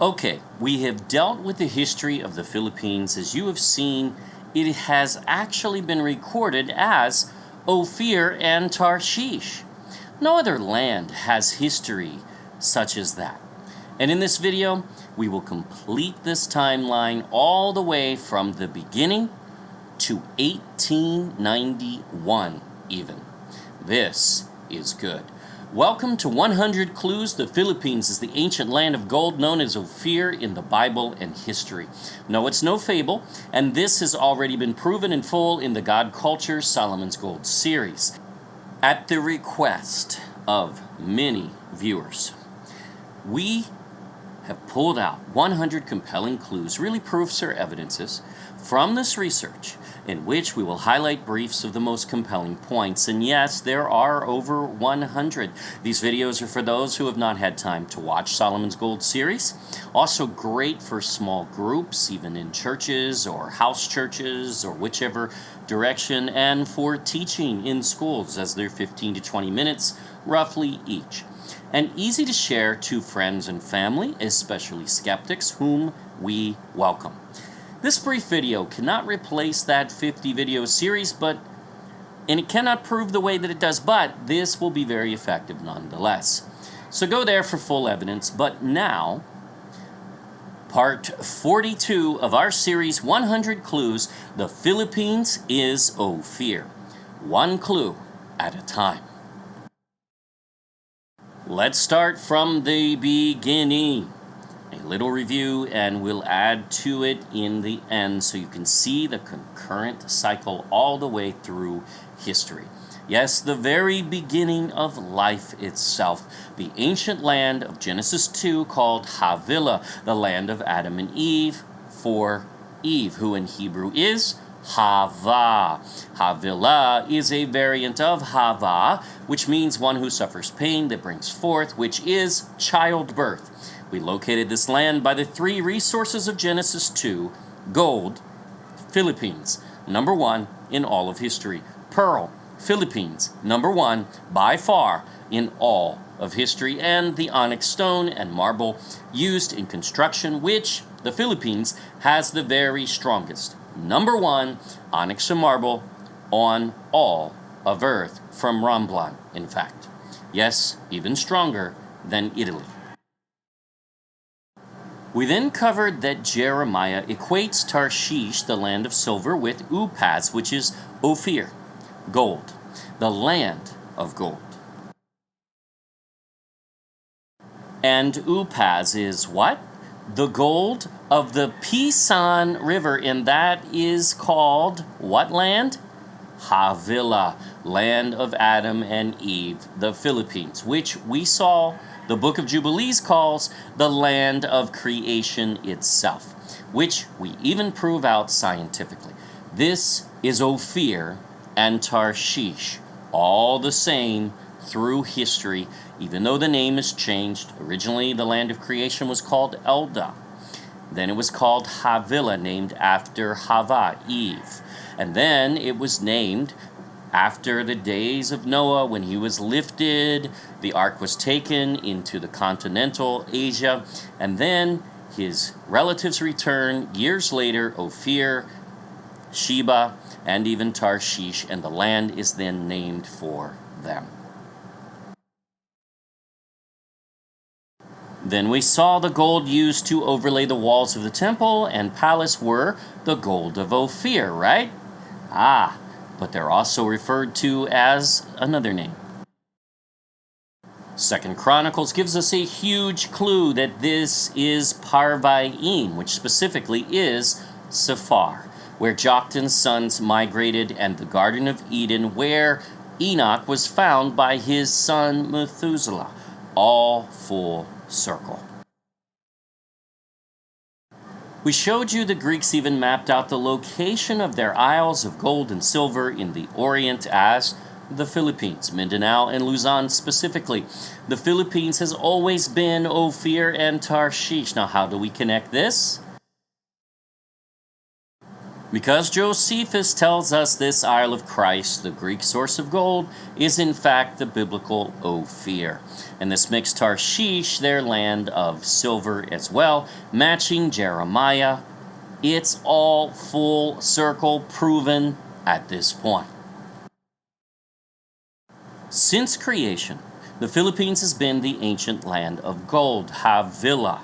Okay, we have dealt with the history of the Philippines. As you have seen, it has actually been recorded as Ophir and Tarshish. No other land has history such as that. And in this video, we will complete this timeline all the way from the beginning to 1891 even. This is good. Welcome to 100 Clues. The Philippines is the ancient land of gold known as Ophir in the Bible and history. No, it's no fable, and this has already been proven in full in the God Culture Solomon's Gold series. At the request of many viewers, we have pulled out 100 compelling clues, really proofs or evidences, from this research, in which we will highlight briefs of the most compelling points. And yes, there are over 100. These videos are for those who have not had time to watch Solomon's Gold series. Also great for small groups, even in churches or house churches or whichever direction, and for teaching in schools, as they're 15 to 20 minutes roughly each. And easy to share to friends and family, especially skeptics, whom we welcome. This brief video cannot replace that 50 video series, and it cannot prove the way that it does, but this will be very effective nonetheless. So go there for full evidence. But now, part 42 of our series, 100 Clues, the Philippines is Ophir. One clue at a time. Let's start from the beginning. A little review, and we'll add to it in the end so you can see the concurrent cycle all the way through history. Yes, the very beginning of life itself. The ancient land of Genesis 2 called Havilah, the land of Adam and Eve, for Eve, who in Hebrew is Hava. Havilah is a variant of Hava, which means one who suffers pain that brings forth, which is childbirth. We located this land by the three resources of Genesis 2, gold, Philippines, number one in all of history. Pearl, Philippines, number one by far in all of history. And the onyx stone and marble used in construction, which the Philippines has the very strongest. Number one, onyx and marble on all of Earth, from Ramblan, in fact. Yes, even stronger than Italy. We then covered that Jeremiah equates Tarshish, the land of silver, with Upaz, which is Ophir, gold, the land of gold. And Upaz is what? The gold of the Pisan River, and that is called what land? Havilah, land of Adam and Eve, the Philippines, which we saw the book of Jubilees calls the land of creation itself, which we even prove out scientifically. This is Ophir and Tarshish, all the same through history, even though the name is changed. Originally, the land of creation was called Elda. Then it was called Havilah, named after Hava, Eve. And then it was named after the days of Noah, when he was lifted, the ark was taken into the continental Asia, and then his relatives return years later, Ophir, Sheba, and even Tarshish, and the land is then named for them. Then we saw the gold used to overlay the walls of the temple and palace were the gold of Ophir, right? But they're also referred to as another name. 2 Chronicles gives us a huge clue that this is Parvaim, which specifically is Sephar, where Joktan's sons migrated, and the Garden of Eden, where Enoch was found by his son Methuselah. All full circle. We showed you the Greeks even mapped out the location of their isles of gold and silver in the Orient as the Philippines, Mindanao and Luzon specifically. The Philippines has always been Ophir and Tarshish. Now, how do we connect this? Because Josephus tells us this Isle of Christ, the Greek source of gold, is in fact the biblical Ophir. And this makes Tarshish their land of silver as well, matching Jeremiah. It's all full circle proven at this point. Since creation, the Philippines has been the ancient land of gold, Havilah.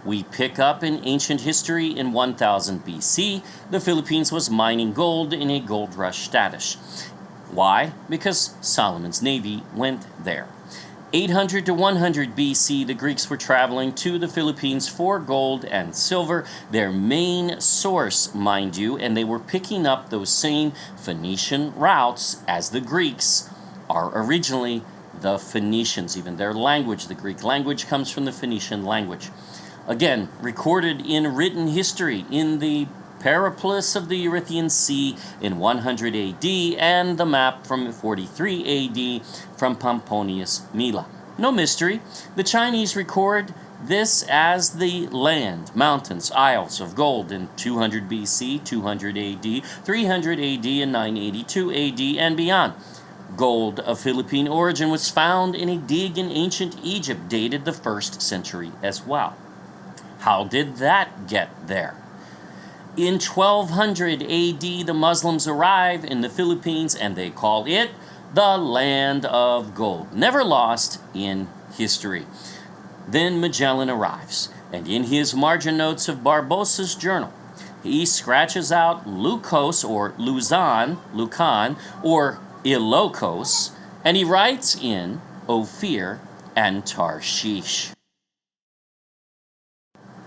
We pick up in ancient history in 1000 BC, the Philippines was mining gold in a gold rush status. Why? Because Solomon's navy went there. 800 to 100 BC, the Greeks were traveling to the Philippines for gold and silver, their main source, mind you, and they were picking up those same Phoenician routes as the Greeks are originally the Phoenicians. Even their language, the Greek language, comes from the Phoenician language. Again, recorded in written history in the Periplus of the Erythraean Sea in 100 AD and the map from 43 AD from Pomponius Mela. No mystery, the Chinese record this as the land, mountains, isles of gold in 200 BC, 200 AD, 300 AD, and 982 AD and beyond. Gold of Philippine origin was found in a dig in ancient Egypt dated the 1st century as well. How did that get there? In 1200 AD, the Muslims arrive in the Philippines and they call it the Land of Gold. Never lost in history. Then Magellan arrives, and in his margin notes of Barbossa's journal, he scratches out Lucos or Luzon, Lucan, or Ilocos, and he writes in Ophir and Tarshish.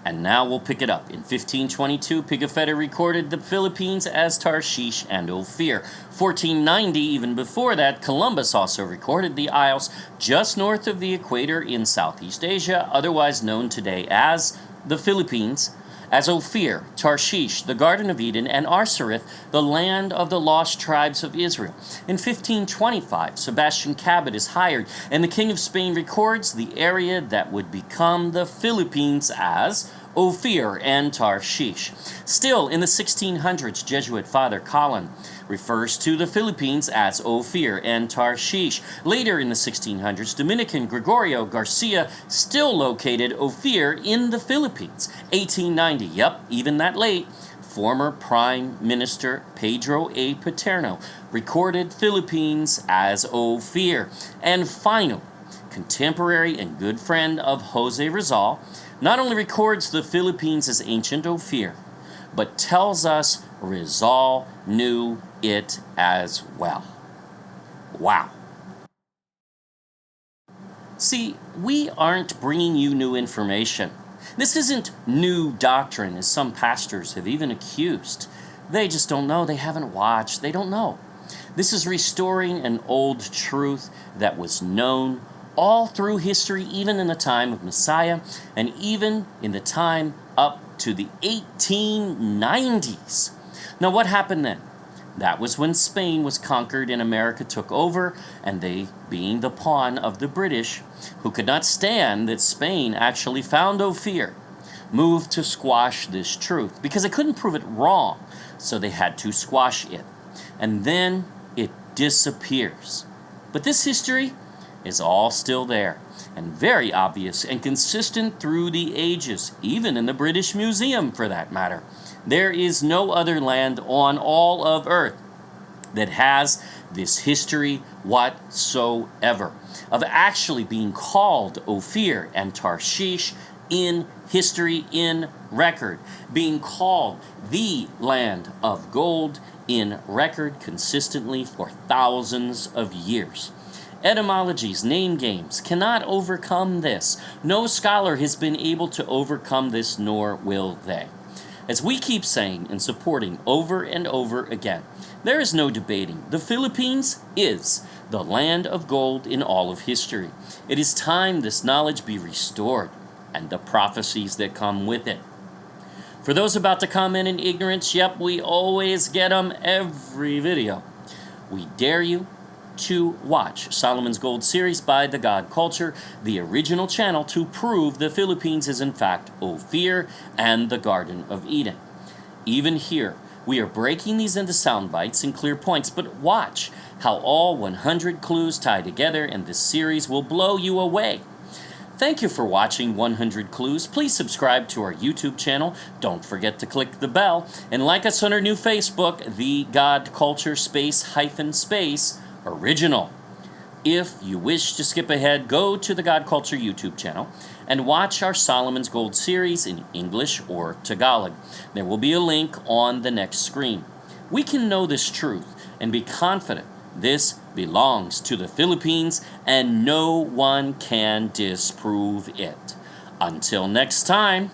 And now we'll pick it up. In 1522, Pigafetta recorded the Philippines as Tarshish and Ophir. 1490, even before that, Columbus also recorded the isles just north of the equator in Southeast Asia, otherwise known today as the Philippines, as Ophir, Tarshish, the Garden of Eden, and Arsareth, the land of the lost tribes of Israel. In 1525, Sebastian Cabot is hired, and the King of Spain records the area that would become the Philippines as Ophir and Tarshish. Still, in the 1600s, Jesuit Father Colin refers to the Philippines as Ophir and Tarshish. Later in the 1600s, Dominican Gregorio Garcia still located Ophir in the Philippines. 1890, yep, even that late, former Prime Minister Pedro A. Paterno recorded Philippines as Ophir. And finally, contemporary and good friend of Jose Rizal, not only records the Philippines as ancient Ophir, but tells us Rizal knew it as well. Wow. See, we aren't bringing you new information. This isn't new doctrine, as some pastors have even accused. They just don't know. They haven't watched. They don't know. This is restoring an old truth that was known all through history, even in the time of Messiah, and even in the time up to the 1890s. Now, what happened then? That was when Spain was conquered and America took over, and they, being the pawn of the British, who could not stand that Spain actually found Ophir, moved to squash this truth, because they couldn't prove it wrong, so they had to squash it. And then it disappears. But this history is all still there, and very obvious and consistent through the ages, even in the British Museum for that matter. There is no other land on all of Earth that has this history whatsoever of actually being called Ophir and Tarshish in history, in record, being called the land of gold in record consistently for thousands of years. Etymologies, name games cannot overcome this. No scholar has been able to overcome this, nor will they. As we keep saying and supporting over and over again, there is no debating. The Philippines is the land of gold in all of history. It is time this knowledge be restored, and the prophecies that come with it. For those about to comment in ignorance, yep, we always get them every video. We dare you to watch Solomon's Gold series by The God Culture, the original channel, to prove the Philippines is in fact Ophir and the Garden of Eden. Even here, We are breaking these into sound bites and clear points, but watch how all 100 clues tie together, and this series will blow you away. Thank you for watching 100 Clues. Please subscribe to our YouTube channel. Don't forget to click the bell. And like us on our new Facebook, The God Culture Space Original. If you wish to skip ahead, go to the God Culture YouTube channel and watch our Solomon's Gold series in English or Tagalog. There will be a link on the next screen. We can know this truth and be confident this belongs to the Philippines, and no one can disprove it. Until next time.